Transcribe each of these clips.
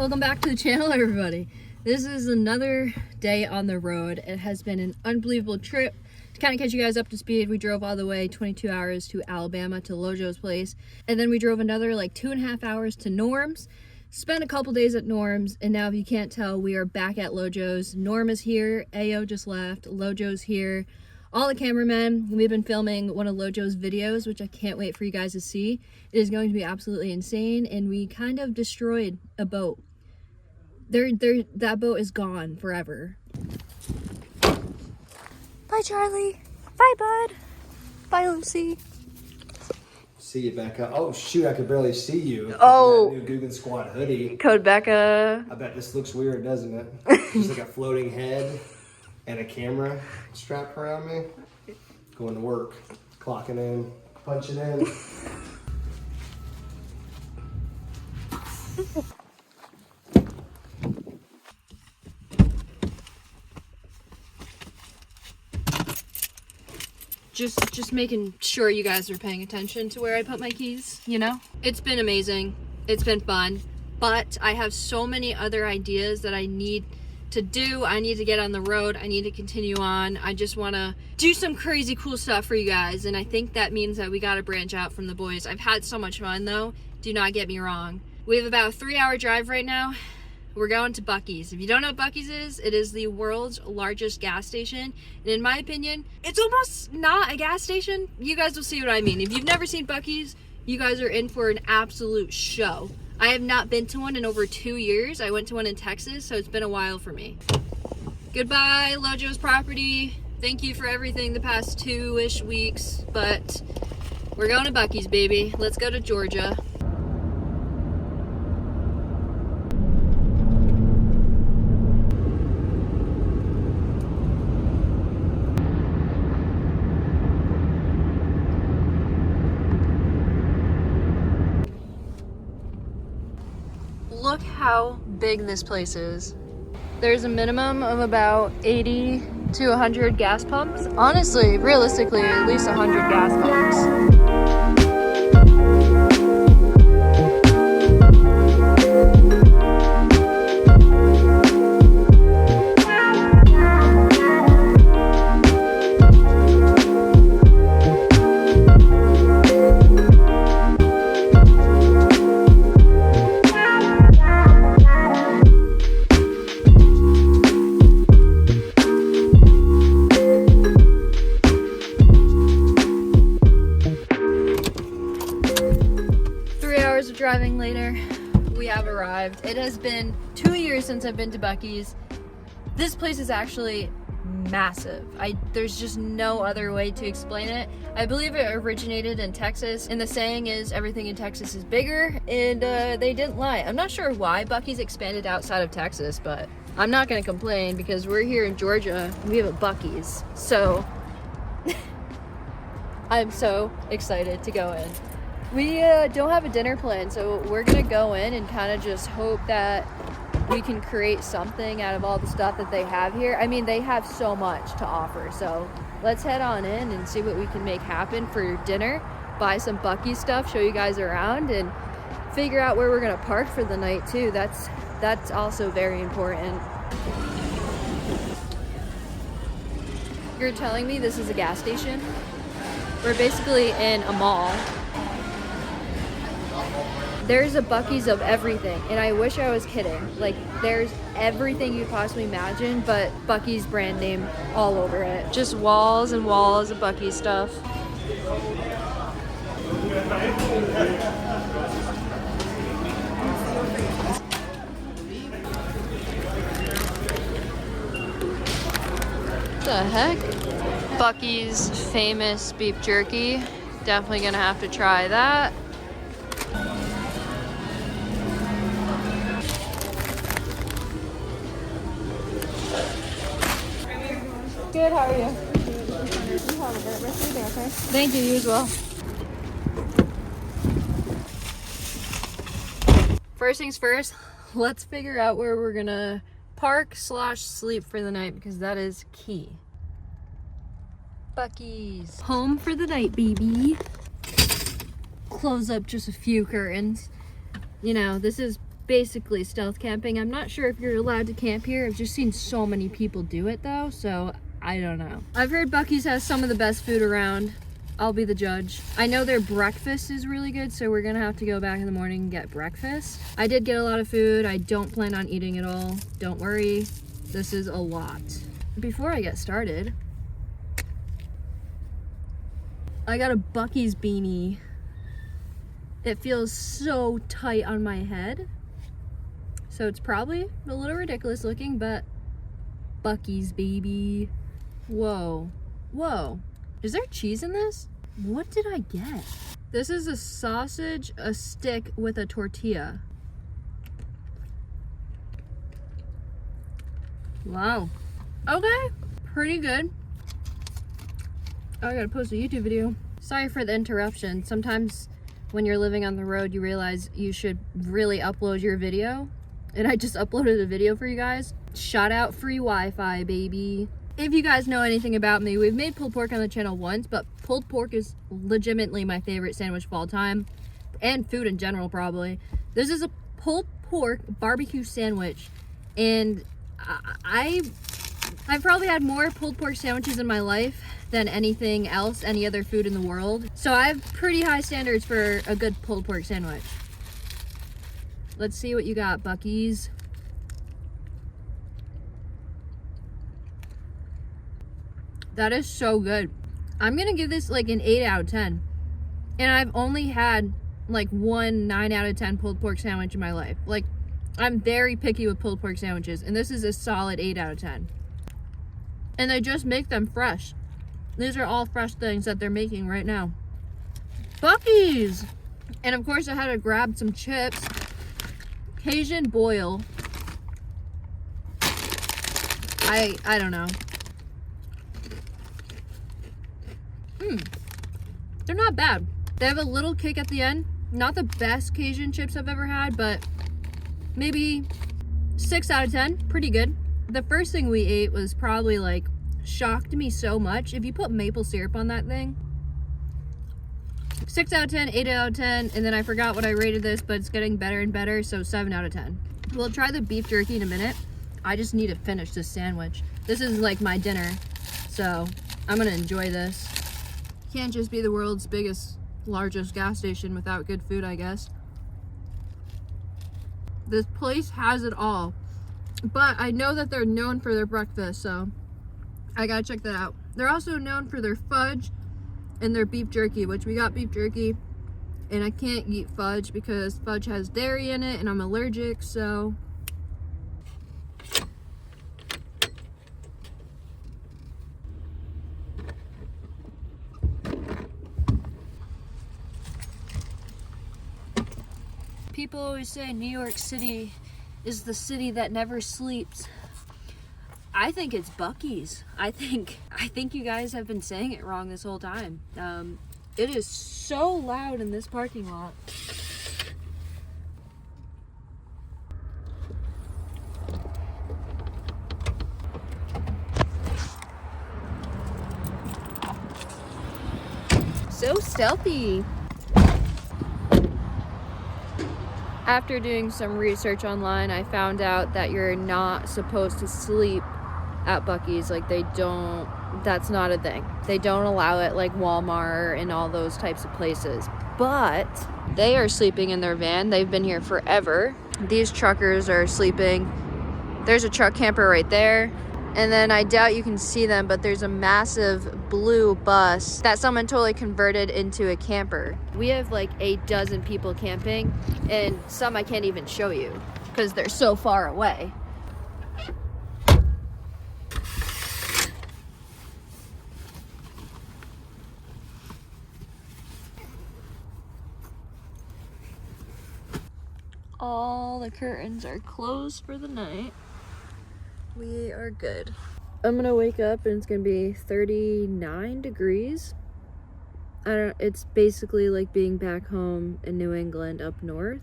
Welcome back to the channel, everybody. This is another day on the road. It has been an unbelievable trip. To kind of catch you guys up to speed, we drove all the way 22 hours to Alabama to Lojo's place, and then we drove another like 2.5 hours to Norm's, spent a couple days at Norm's, and now if you can't tell, we are back at Lojo's. Norm is here, Ayo just left, Lojo's here, all the cameramen. We've been filming one of Lojo's videos, which I can't wait for you guys to see. It is going to be absolutely insane, and we kind of destroyed a boat. That boat is gone forever. Bye, Charlie. Bye, bud. Bye, Lucy. See you, Becca. Oh, shoot, I could barely see you. Oh. That new GOOGAN Squad hoodie. Code Becca. I bet this looks weird, doesn't it? Just like a floating head and a camera strapped around me. Going to work, clocking in, punching in. Just making sure you guys are paying attention to where I put my keys, you know? It's been amazing. It's been fun. But I have so many other ideas that I need to do. I need to get on the road. I need to continue on. I just want to do some crazy cool stuff for you guys. And I think that means that we got to branch out from the boys. I've had so much fun though. Do not get me wrong. We have about a 3-hour drive right now. We're going to Buc-ee's. If you don't know what Buc-ee's is, it is the world's largest gas station. And in my opinion, it's almost not a gas station. You guys will see what I mean. If you've never seen Buc-ee's, you guys are in for an absolute show. I have not been to one in over 2 years. I went to one in Texas, so it's been a while for me. Goodbye, Lojo's property. Thank you for everything the past 2-ish weeks, but we're going to Buc-ee's, baby. Let's go to Georgia. Look how big this place is. There's a minimum of about 80 to 100 gas pumps. Honestly, realistically, at least 100 gas pumps. 3 hours of driving later, we have arrived. It has been 2 years since I've been to Buc-ee's. This place is actually massive. There's just no other way to explain it. I believe it originated in Texas, and the saying is everything in Texas is bigger, and they didn't lie. I'm not sure why Buc-ee's expanded outside of Texas, but I'm not gonna complain because we're here in Georgia and we have a Buc-ee's. So I'm so excited to go in. We don't have a dinner plan, so we're gonna go in and kind of just hope that we can create something out of all the stuff that they have here. I mean, they have so much to offer, so let's head on in and see what we can make happen for dinner, buy some Buc-ee stuff, show you guys around, and figure out where we're gonna park for the night too. That's also very important. You're telling me this is a gas station? We're basically in a mall. There's a Buc-ee's of everything, and I wish I was kidding. Like, there's everything you possibly imagine, but Buc-ee's brand name all over it. Just walls and walls of Buc-ee's stuff. What the heck? Buc-ee's famous beef jerky. Definitely gonna have to try that. Good, how are you? Thank you, you as well. First things first, let's figure out where we're gonna park / sleep for the night, because that is key. Buc-ee's. Home for the night, baby. Close up just a few curtains. You know, this is basically stealth camping. I'm not sure if you're allowed to camp here. I've just seen so many people do it though, so I don't know. I've heard Buc-ee's has some of the best food around. I'll be the judge. I know their breakfast is really good, so we're gonna have to go back in the morning and get breakfast. I did get a lot of food. I don't plan on eating it all. Don't worry, this is a lot. Before I get started, I got a Buc-ee's beanie. It feels so tight on my head. So it's probably a little ridiculous looking, but Buc-ee's, baby. Whoa, whoa. Is there cheese in this? What did I get? This is a sausage, a stick with a tortilla. Wow. Okay, pretty good. Oh, I gotta post a YouTube video. Sorry for the interruption. Sometimes when you're living on the road, you realize you should really upload your video. And I just uploaded a video for you guys. Shout out free Wi-Fi, baby. If you guys know anything about me, we've made pulled pork on the channel once, but pulled pork is legitimately my favorite sandwich of all time. And food in general, probably. This is a pulled pork barbecue sandwich. And I've probably had more pulled pork sandwiches in my life than anything else, any other food in the world. So I have pretty high standards for a good pulled pork sandwich. Let's see what you got, Buc-ee's. That is so good. I'm gonna give this like an 8 out of 10. And I've only had like one 9 out of 10 pulled pork sandwich in my life. Like, I'm very picky with pulled pork sandwiches, and this is a solid 8 out of 10. And they just make them fresh. These are all fresh things that they're making right now. Buc-ee's! And of course I had to grab some chips. Cajun boil. I don't know. They're not bad. They have a little kick at the end. Not the best Cajun chips I've ever had, but maybe 6 out of 10. Pretty good. The first thing we ate was probably like, shocked me so much. If you put maple syrup on that thing. 6 out of 10, 8 out of 10, and then I forgot what I rated this, but it's getting better and better, so 7 out of 10. We'll try the beef jerky in a minute. I just need to finish this sandwich. This is like my dinner, so I'm gonna enjoy this. Can't just be the world's biggest, largest gas station without good food, I guess. This place has it all, but I know that they're known for their breakfast, so I gotta check that out. They're also known for their fudge and their beef jerky, which we got beef jerky, and I can't eat fudge because fudge has dairy in it and I'm allergic, so. People always say New York City is the city that never sleeps. I think it's Buc-ee's. I think you guys have been saying it wrong this whole time. It is so loud in this parking lot. So stealthy. After doing some research online, I found out that you're not supposed to sleep at Buc-ee's. Like, they don't, that's not a thing. They don't allow it like Walmart and all those types of places. But they are sleeping in their van. They've been here forever. These truckers are sleeping. There's a truck camper right there. And then I doubt you can see them, but there's a massive blue bus that someone totally converted into a camper. We have like 12 people camping, and some I can't even show you because they're so far away. All the curtains are closed for the night. We are good. I'm gonna wake up and it's gonna be 39 degrees. It's basically like being back home in New England up north.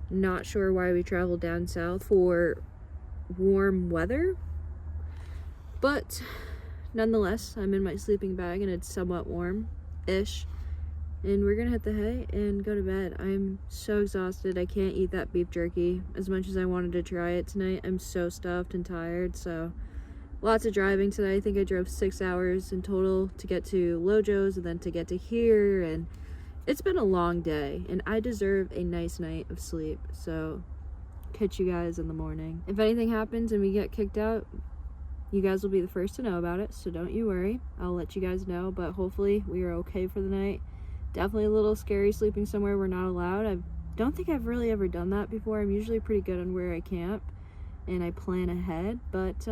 Not sure why we traveled down south for warm weather, but nonetheless, I'm in my sleeping bag and it's somewhat warm-ish. and we're gonna hit the hay and go to bed. I'm so exhausted. I can't eat that beef jerky as much as I wanted to try it tonight. I'm so stuffed and tired, so lots of driving today. I think I drove 6 hours in total to get to Lojo's and then to get to here, and it's been a long day, and I deserve a nice night of sleep. So catch you guys in the morning. If anything happens and we get kicked out, you guys will be the first to know about it, so don't you worry. I'll let you guys know, but hopefully we are okay for the night. Definitely a little scary sleeping somewhere we're not allowed. I don't think I've really ever done that before. I'm usually pretty good on where I camp and I plan ahead, but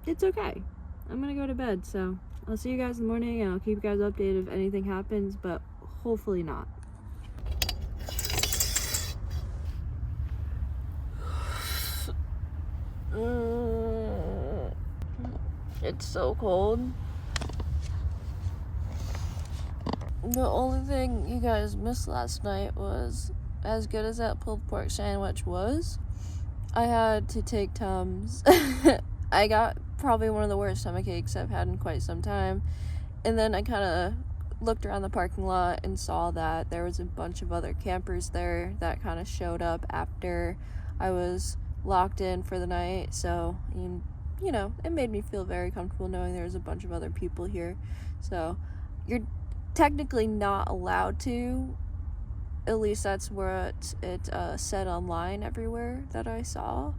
it's okay. I'm gonna go to bed, so I'll see you guys in the morning, and I'll keep you guys updated if anything happens, but hopefully not. It's so cold. The only thing you guys missed last night was, as good as that pulled pork sandwich was, I had to take Tums. I got probably one of the worst stomach aches I've had in quite some time. And then I kind of looked around the parking lot and saw that there was a bunch of other campers there that kind of showed up after I was locked in for the night. So, you know, it made me feel very comfortable knowing there was a bunch of other people here. So you're technically not allowed to, at least that's what it said online everywhere that I saw,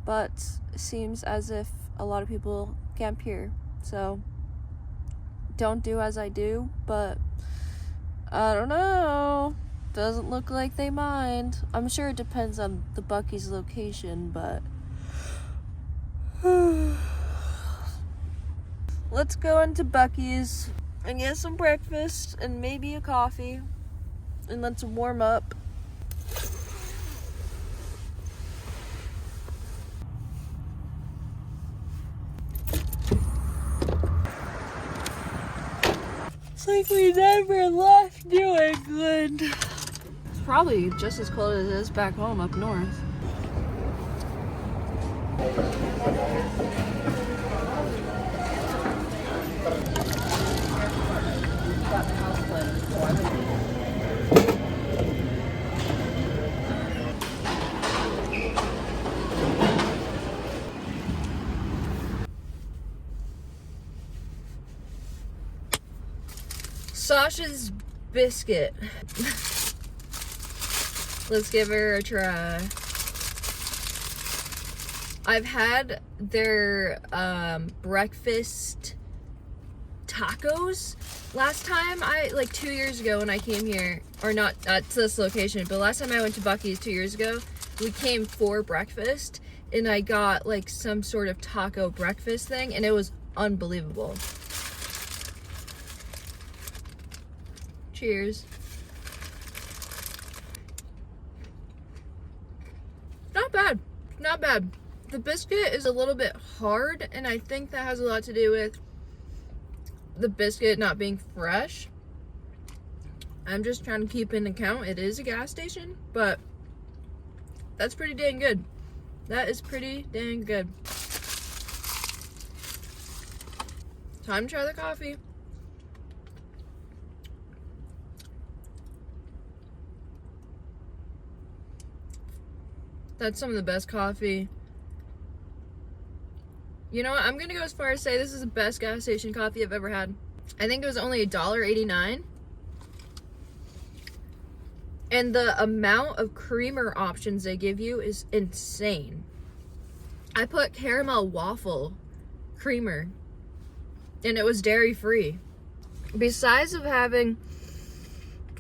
but it seems as if a lot of people camp here, so don't do as I do, but I don't know, doesn't look like they mind. I'm sure it depends on the Buc-ee's location, but let's go into Buc-ee's and get some breakfast and maybe a coffee, and let's warm up. It's like we never left New England. It's probably just as cold as it is back home up north. Sasha's biscuit. Let's give her a try. I've had their breakfast tacos last time, like 2 years ago when I came here, or not at this location, but last time I went to Buc-ee's 2 years ago, we came for breakfast and I got like some sort of taco breakfast thing, and it was unbelievable. Cheers. Not bad. Not bad. The biscuit is a little bit hard, and I think that has a lot to do with the biscuit not being fresh. I'm just trying to keep in account it is a gas station, but that's pretty dang good. That is pretty dang good. Time to try the coffee. That's some of the best coffee. You know what? I'm gonna go as far as say this is the best gas station coffee I've ever had. I think it was only $1.89. And the amount of creamer options they give you is insane. I put caramel waffle creamer, and it was dairy free. Besides of having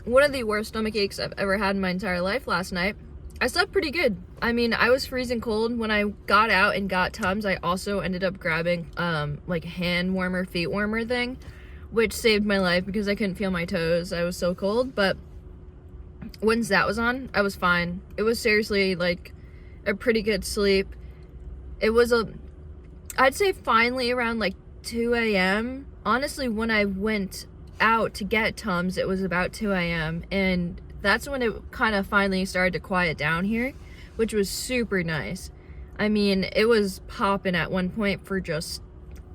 one of the worst stomach aches I've ever had in my entire life last night, I slept pretty good. I mean, I was freezing cold. When I got out and got Tums, I also ended up grabbing like hand warmer, feet warmer thing, which saved my life because I couldn't feel my toes. I was so cold. But once that was on, I was fine. It was seriously like a pretty good sleep. It was I'd say finally around like 2 a.m. Honestly, when I went out to get Tums, it was about 2 a.m. and that's when it kind of finally started to quiet down here, which was super nice. I mean, it was popping at one point for just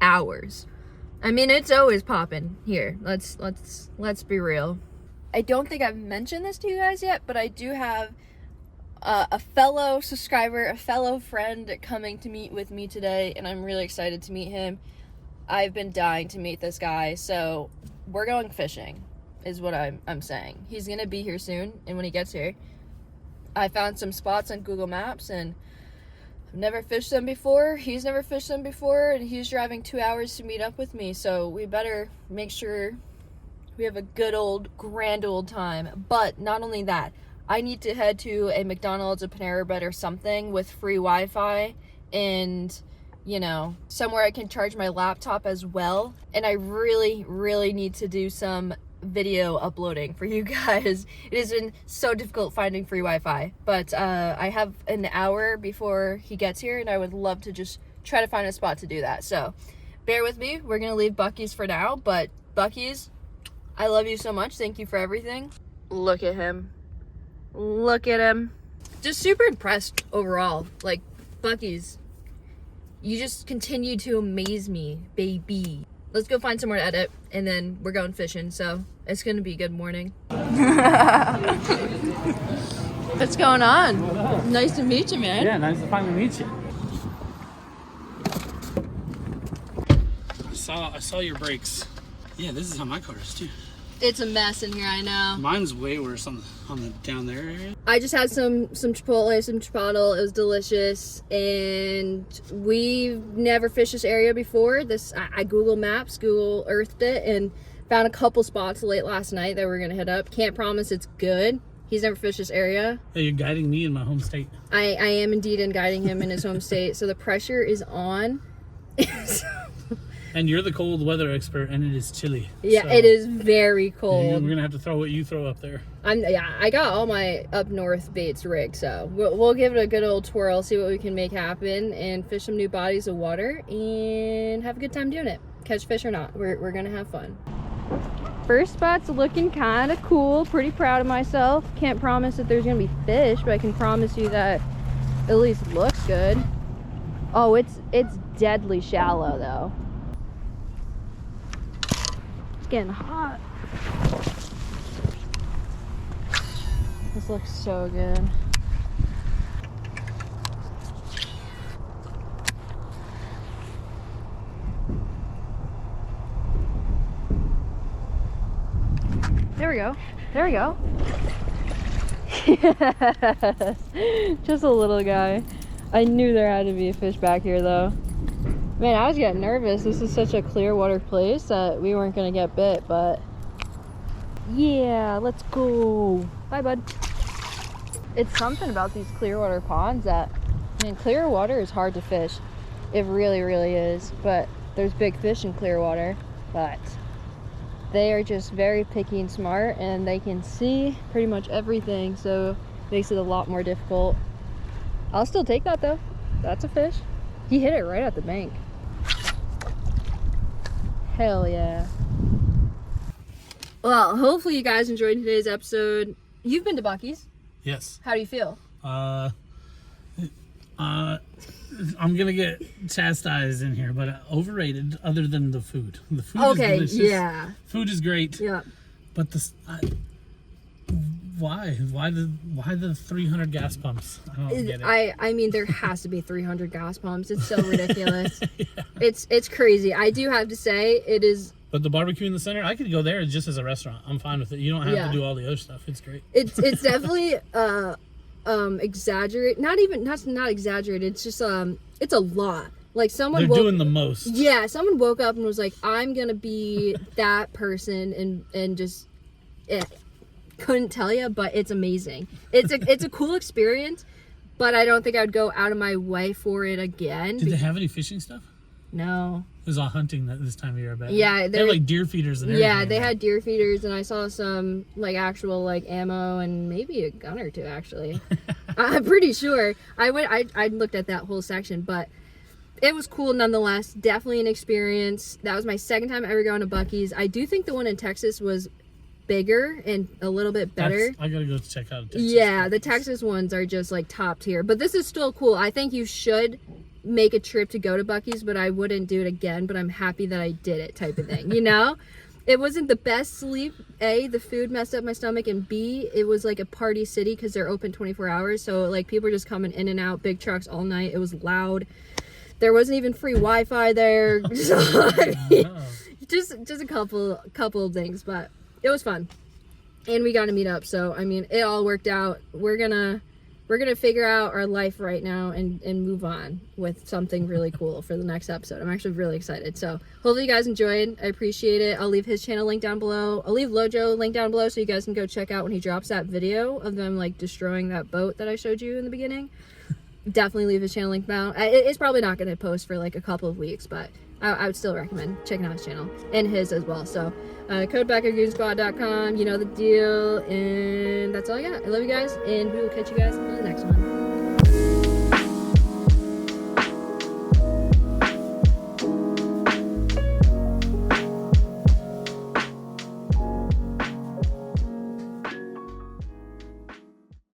hours. I mean, it's always popping here. Let's be real. I don't think I've mentioned this to you guys yet, but I do have a fellow subscriber, a fellow friend coming to meet with me today, and I'm really excited to meet him. I've been dying to meet this guy, so we're going fishing, is what I'm saying. He's gonna be here soon, and when he gets here, I found some spots on Google Maps, and I've never fished them before. He's never fished them before, and he's driving 2 hours to meet up with me, so we better make sure we have a good old, grand old time. But not only that, I need to head to a McDonald's, a Panera Bread, or something with free Wi-Fi, and you know, somewhere I can charge my laptop as well. And I really, really need to do some video uploading for you guys. It has been so difficult finding free Wi-Fi, but I have an hour before he gets here, and I would love to just try to find a spot to do that. So bear with me. We're gonna leave Buc-ee's for now, but Buc-ee's, I love you so much. Thank you for everything. Look at him. Look at him. Just super impressed overall. Like, Buc-ee's, you just continue to amaze me, baby. Let's go find somewhere to edit, and then we're going fishing, so it's gonna be a good morning. What's going on? Nice to meet you, man. Yeah, nice to finally meet you. I saw your brakes. Yeah, this is how my car is too. It's a mess in here, I know. Mine's way worse on the down there area. I just had some Chipotle, some Chipotle. It was delicious, and we've never fished this area before. I Google Earthed it, and found a couple spots late last night that we're gonna hit up. Can't promise it's good. He's never fished this area. Yeah, you're guiding me in my home state. I am indeed guiding him in his home state, so the pressure is on. And you're the cold weather expert, and it is chilly. Yeah, so it is very cold. We're gonna have to throw what you throw up there. I got all my up north baits rigged, so we'll give it a good old twirl, see what we can make happen, and fish some new bodies of water, and have a good time doing it. Catch fish or not, we're gonna have fun. First spot's looking kind of cool. Pretty proud of myself. Can't promise that there's gonna be fish, but I can promise you that it at least looks good. Oh, it's deadly shallow though. Getting hot. This looks so good. There we go. There we go. Yes. Just a little guy. I knew there had to be a fish back here though. Man, I was getting nervous. This is such a clear water place that we weren't gonna get bit, but yeah, let's go. Bye, bud. It's something about these clear water ponds that, I mean, clear water is hard to fish. It really, really is. But there's big fish in clear water, but they are just very picky and smart, and they can see pretty much everything, so it makes it a lot more difficult. I'll still take that though. That's a fish. He hit it right at the bank. Hell yeah. Well, hopefully you guys enjoyed today's episode. You've been to Buc-ee's. Yes. How do you feel? I'm gonna get chastised in here, but overrated. Other than the food, the food is delicious. Yeah. Food is great. Yeah. But why the 300 gas pumps? I don't get it. I mean, there has to be 300 gas pumps. It's so ridiculous. Yeah. It's crazy. I do have to say it is. But the barbecue in the center, I could go there just as a restaurant. I'm fine with it. You don't have to do all the other stuff. It's great. It's definitely exaggerate. Not exaggerated. It's just it's a lot. Like they're doing the most. Yeah, someone woke up and was like, I'm gonna be that person, and just couldn't tell you, but it's amazing. It's a cool experience, but I don't think I would go out of my way for it again. Did they have any fishing stuff? No. It was all hunting this time of year, I bet. Yeah, they had like deer feeders and everything. Yeah, they had deer feeders, and I saw some like actual like ammo and maybe a gun or two actually. I'm pretty sure. I looked at that whole section, but it was cool nonetheless. Definitely an experience. That was my second time ever going to Buc-ee's. I do think the one in Texas was bigger and a little bit better. I gotta go check out Texas. Yeah, the Texas ones are just like top tier, but this is still cool. I think you should make a trip to go to Buc-ee's, but I wouldn't do it again, but I'm happy that I did it type of thing, you know? It wasn't the best sleep. A, the food messed up my stomach, and B, it was like a party city because they're open 24 hours. So like people were just coming in and out, big trucks all night. It was loud. There wasn't even free Wi-Fi there. So, I mean, just a couple of things, but it was fun. And we got to meet up. So, I mean, it all worked out. We're gonna figure out our life right now and move on with something really cool for the next episode. I'm actually really excited. So hopefully you guys enjoyed. I appreciate it. I'll leave his channel link down below. I'll leave Lojo link down below so you guys can go check out when he drops that video of them like destroying that boat that I showed you in the beginning. Definitely leave his channel link down. It's probably not going to post for like a couple of weeks, but I would still recommend checking out his channel and his as well. So code back at goonsquad.com, you know the deal, and that's all I got. I love you guys, and we will catch you guys on the next one.